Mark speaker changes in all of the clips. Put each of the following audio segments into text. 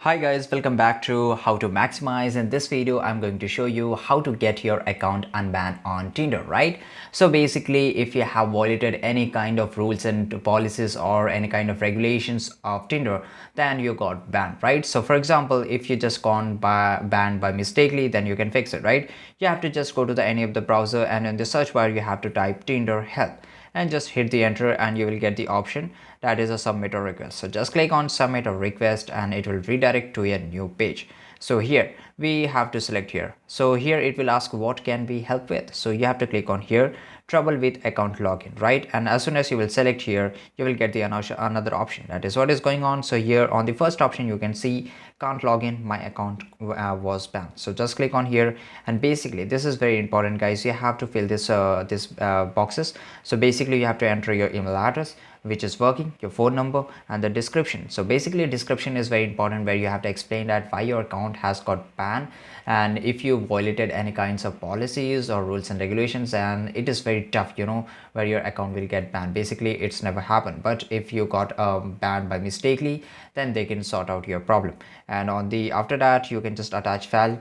Speaker 1: Hi guys, welcome back to How to Maximize. In this video, I'm going to show you how to get your account unbanned on Tinder, right? So basically, if you have violated any kind of rules and policies or any kind of regulations of Tinder, then you got banned, right? So for example, if you just gone banned by mistakenly, then you can fix it, right? You have to just go to any of the browser, and in the search bar, you have to type Tinder help and just hit the enter, and you will get the option that is a submit a request. So just click on submit a request and it will redirect to a new page. So here we have to select here. So here it will ask what can we help with. So you have to click on here, trouble with account login, right? And as soon as you will select here, you will get the another option, that is what is going on. So here on the first option you can see can't log in, my account was banned. So just click on here, and basically this is very important guys. You have to fill this boxes. So basically you have to enter your email address which is working, your phone number, and the description. So basically description is very important, where you have to explain that why your account has got banned and if you violated any kinds of policies or rules and regulations. And it is very tough, where your account will get banned. Basically it's never happened, but if you got banned by mistakenly, then they can sort out your problem. And on the after that you can just attach file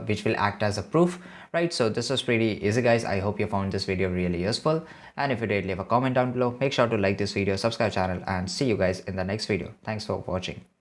Speaker 1: which will act as a proof, right? So this is pretty easy guys. I hope you found this video really useful, and if you did, leave a comment down below. Make sure to like this video, subscribe channel, and see you guys in the next video. Thanks for watching.